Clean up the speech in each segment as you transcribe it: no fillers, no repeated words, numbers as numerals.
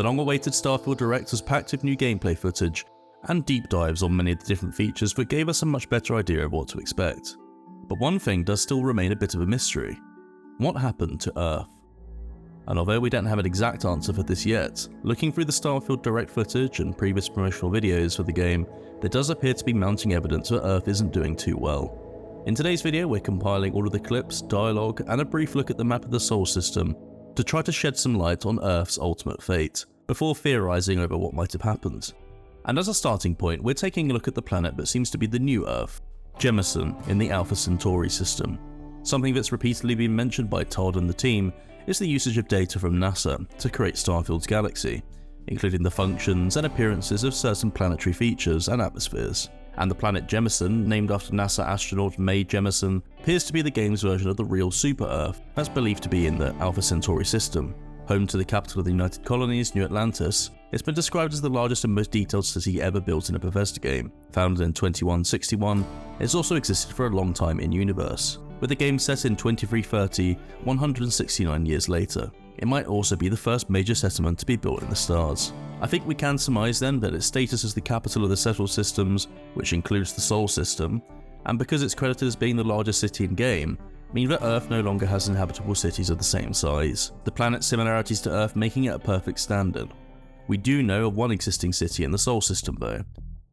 The long-awaited Starfield Direct was packed with new gameplay footage and deep dives on many of the different features that gave us a much better idea of what to expect. But one thing does still remain a bit of a mystery. What happened to Earth? And although we don't have an exact answer for this yet, looking through the Starfield Direct footage and previous promotional videos for the game, there does appear to be mounting evidence that Earth isn't doing too well. In today's video, we're compiling all of the clips, dialogue, and a brief look at the map of the Sol system to try to shed some light on Earth's ultimate fate, before theorising over what might have happened. And as a starting point, we're taking a look at the planet that seems to be the new Earth, Jemison in the Alpha Centauri system. Something that's repeatedly been mentioned by Todd and the team is the usage of data from NASA to create Starfield's galaxy, including the functions and appearances of certain planetary features and atmospheres. And the planet Jemison, named after NASA astronaut Mae Jemison, appears to be the game's version of the real Super Earth that's believed to be in the Alpha Centauri system. Home to the capital of the United Colonies, New Atlantis, it's been described as the largest and most detailed city ever built in a Bethesda game. Founded in 2161, it's also existed for a long time in-universe, with the game set in 2330, 169 years later. It might also be the first major settlement to be built in the stars. I think we can surmise then that its status as the capital of the settled systems, which includes the Sol system, and because it's credited as being the largest city in game, mean that Earth no longer has inhabitable cities of the same size, the planet's similarities to Earth making it a perfect standard. We do know of one existing city in the Sol system though,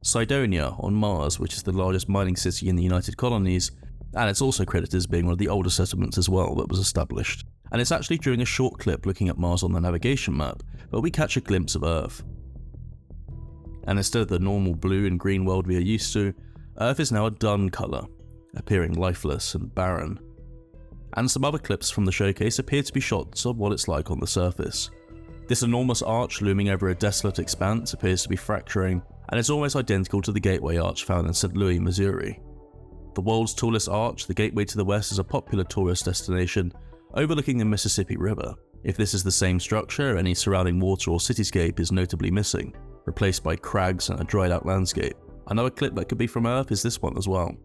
Cydonia on Mars, which is the largest mining city in the United Colonies, and it's also credited as being one of the older settlements as well that was established. And it's actually during a short clip looking at Mars on the navigation map that we catch a glimpse of Earth. And instead of the normal blue and green world we are used to, Earth is now a dun colour, appearing lifeless and barren. And some other clips from the showcase appear to be shots of what it's like on the surface. This enormous arch looming over a desolate expanse appears to be fracturing, and is almost identical to the Gateway Arch found in St. Louis, Missouri. The world's tallest arch, the Gateway to the West, is a popular tourist destination overlooking the Mississippi River. If this is the same structure, any surrounding water or cityscape is notably missing, replaced by crags and a dried out landscape. Another clip that could be from Earth is this one as well.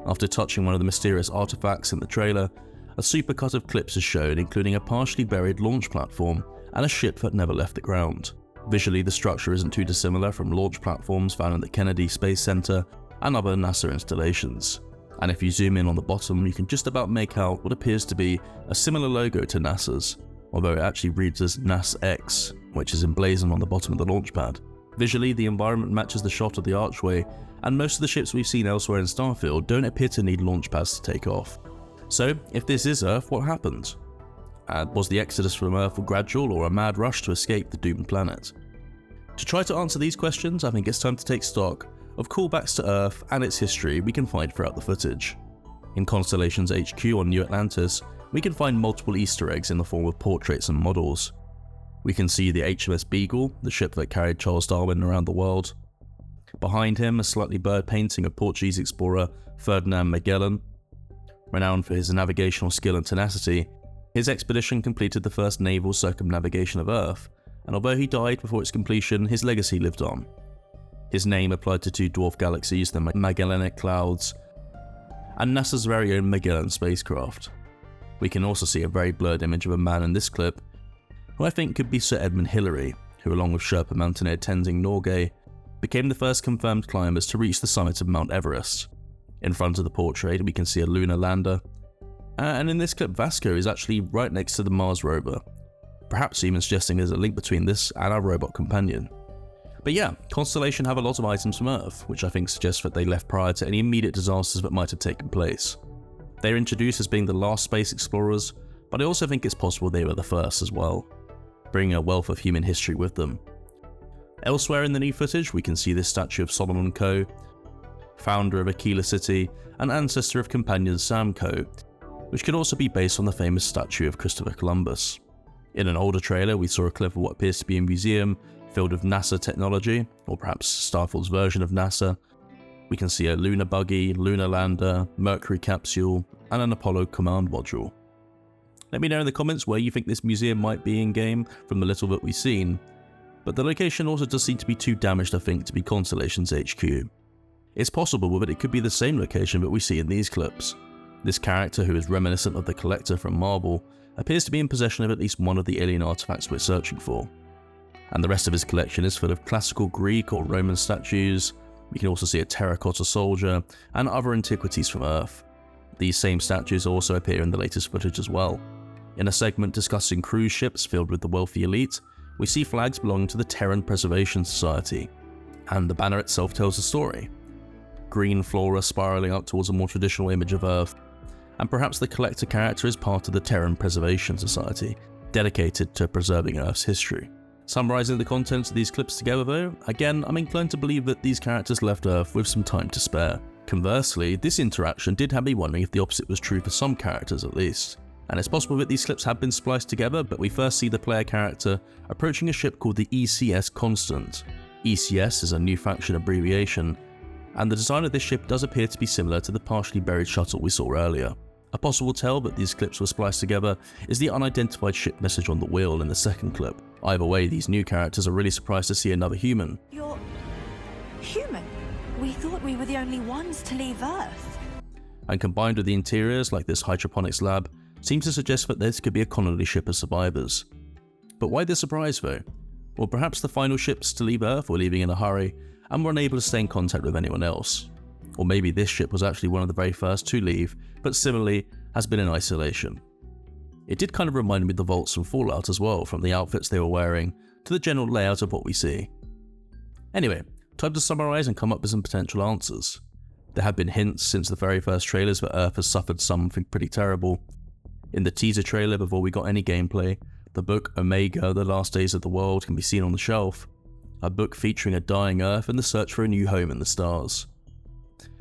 After touching one of the mysterious artifacts in the trailer, a supercut of clips is shown, including a partially buried launch platform and a ship that never left the ground. Visually, the structure isn't too dissimilar from launch platforms found in the Kennedy Space Center and other NASA installations. And if you zoom in on the bottom, you can just about make out what appears to be a similar logo to NASA's, although it actually reads as NASX, which is emblazoned on the bottom of the launch pad. Visually, the environment matches the shot of the archway, and most of the ships we've seen elsewhere in Starfield don't appear to need launch pads to take off. So, if this is Earth, what happened? Was the exodus from Earth gradual or a mad rush to escape the doomed planet? To try to answer these questions, I think it's time to take stock of callbacks to Earth and its history we can find throughout the footage. In Constellation's HQ on New Atlantis, we can find multiple Easter eggs in the form of portraits and models. We can see the HMS Beagle, the ship that carried Charles Darwin around the world. Behind him, a slightly blurred painting of Portuguese explorer Ferdinand Magellan. Renowned for his navigational skill and tenacity, his expedition completed the first naval circumnavigation of Earth, and although he died before its completion, his legacy lived on. His name applied to two dwarf galaxies, the Magellanic Clouds, and NASA's very own Magellan spacecraft. We can also see a very blurred image of a man in this clip, who I think could be Sir Edmund Hillary, who along with Sherpa mountaineer Tenzing Norgay, became the first confirmed climbers to reach the summit of Mount Everest. In front of the portrait we can see a lunar lander, and in this clip Vasco is actually right next to the Mars rover, perhaps even suggesting there's a link between this and our robot companion. But yeah, Constellation have a lot of items from Earth, which I think suggests that they left prior to any immediate disasters that might have taken place. They are introduced as being the last space explorers, but I also think it's possible they were the first as well, bringing a wealth of human history with them. Elsewhere in the new footage we can see this statue of Solomon Coe, founder of Aquila City and ancestor of companion Sam Coe, which could also be based on the famous statue of Christopher Columbus. In an older trailer we saw a clip of what appears to be a museum filled with NASA technology, or perhaps Starfield's version of NASA. We can see a lunar buggy, lunar lander, Mercury capsule, and an Apollo command module. Let me know in the comments where you think this museum might be in-game from the little that we've seen, but the location also does seem to be too damaged I think to be Constellation's HQ. It's possible that it could be the same location that we see in these clips. This character, who is reminiscent of the Collector from Marvel, appears to be in possession of at least one of the alien artifacts we're searching for. and the rest of his collection is full of classical Greek or Roman statues. We can also see a terracotta soldier and other antiquities from Earth. These same statues also appear in the latest footage as well. In a segment discussing cruise ships filled with the wealthy elite, we see flags belonging to the Terran Preservation Society, and the banner itself tells a story. Green flora spiraling up towards a more traditional image of Earth, and perhaps the collector character is part of the Terran Preservation Society, dedicated to preserving Earth's history. Summarising the contents of these clips together though, again I'm inclined to believe that these characters left Earth with some time to spare. Conversely, this interaction did have me wondering if the opposite was true for some characters at least. And it's possible that these clips have been spliced together, but we first see the player character approaching a ship called the ECS Constant. ECS is a new faction abbreviation, and the design of this ship does appear to be similar to the partially buried shuttle we saw earlier. A possible tell that these clips were spliced together is the unidentified ship message on the wheel in the second clip. Either way, these new characters are really surprised to see another human. You're human? We thought we were the only ones to leave Earth. And combined with the interiors, like this hydroponics lab, seems to suggest that this could be a colony ship of survivors. But why this surprise though? Well, perhaps the final ships to leave Earth were leaving in a hurry and were unable to stay in contact with anyone else. Or maybe this ship was actually one of the very first to leave, but similarly has been in isolation. It did kind of remind me of the vaults from Fallout as well, from the outfits they were wearing to the general layout of what we see. Anyway, time to summarise and come up with some potential answers. There have been hints since the very first trailers that Earth has suffered something pretty terrible. In the teaser trailer before we got any gameplay, the book Omega, The Last Days of the World can be seen on the shelf. A book featuring a dying Earth and the search for a new home in the stars.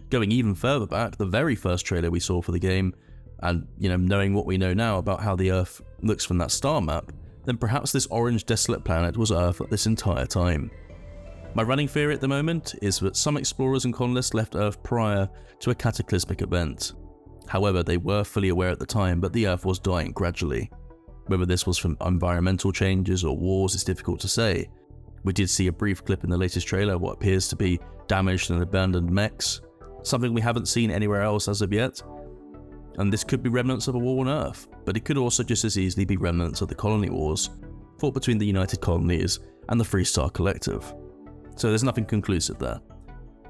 Going even further back, the very first trailer we saw for the game, and knowing what we know now about how the Earth looks from that star map, then perhaps this orange desolate planet was Earth at this entire time. My running theory at the moment is that some explorers and colonists left Earth prior to a cataclysmic event. However, they were fully aware at the time that the Earth was dying gradually. Whether this was from environmental changes or wars is difficult to say. We did see a brief clip in the latest trailer of what appears to be damaged and abandoned mechs, something we haven't seen anywhere else as of yet. And this could be remnants of a war on Earth, but it could also just as easily be remnants of the colony wars fought between the United Colonies and the Free Star Collective. So there's nothing conclusive there.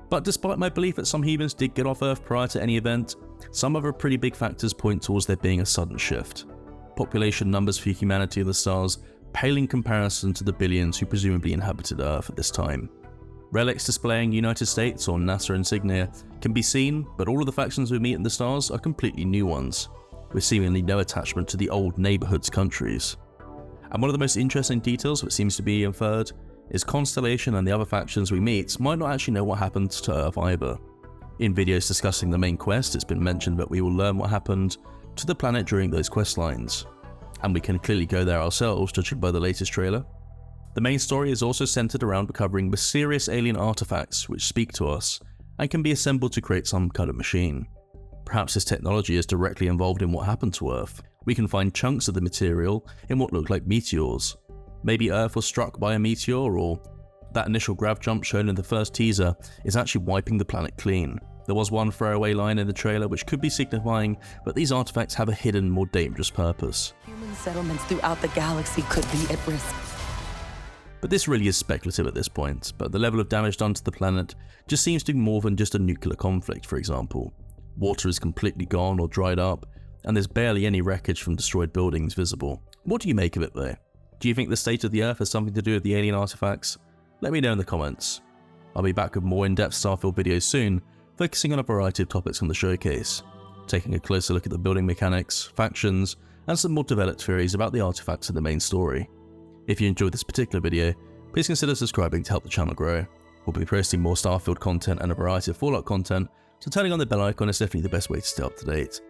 But despite my belief that some humans did get off Earth prior to any event, some other pretty big factors point towards there being a sudden shift. Population numbers for humanity in the stars pale in comparison to the billions who presumably inhabited Earth at this time. Relics displaying United States or NASA insignia can be seen, but all of the factions we meet in the stars are completely new ones, with seemingly no attachment to the old neighbourhoods countries. And one of the most interesting details that seems to be inferred is Constellation and the other factions we meet might not actually know what happened to Earth either. In videos discussing the main quest, it's been mentioned that we will learn what happened to the planet during those quest lines, and we can clearly go there ourselves judging by the latest trailer. The main story is also centered around recovering mysterious alien artifacts which speak to us and can be assembled to create some kind of machine. Perhaps this technology is directly involved in what happened to Earth. We can find chunks of the material in what look like meteors. Maybe Earth was struck by a meteor, or that initial grav jump shown in the first teaser is actually wiping the planet clean. There was one throwaway line in the trailer which could be signifying that these artifacts have a hidden, more dangerous purpose. Human settlements throughout the galaxy could be at risk. But this really is speculative at this point, but the level of damage done to the planet just seems to be more than just a nuclear conflict, for example. Water is completely gone or dried up, and there's barely any wreckage from destroyed buildings visible. What do you make of it though? Do you think the state of the Earth has something to do with the alien artifacts? Let me know in the comments. I'll be back with more in-depth Starfield videos soon, focusing on a variety of topics on the showcase, taking a closer look at the building mechanics, factions, and some more developed theories about the artifacts in the main story. If you enjoyed this particular video, please consider subscribing to help the channel grow. We'll be posting more Starfield content and a variety of Fallout content, so turning on the bell icon is definitely the best way to stay up to date.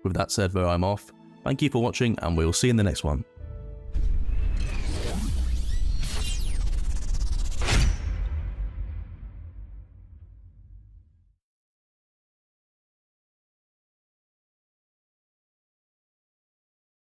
With that said though, I'm off. Thank you for watching, and we'll see you in the next one.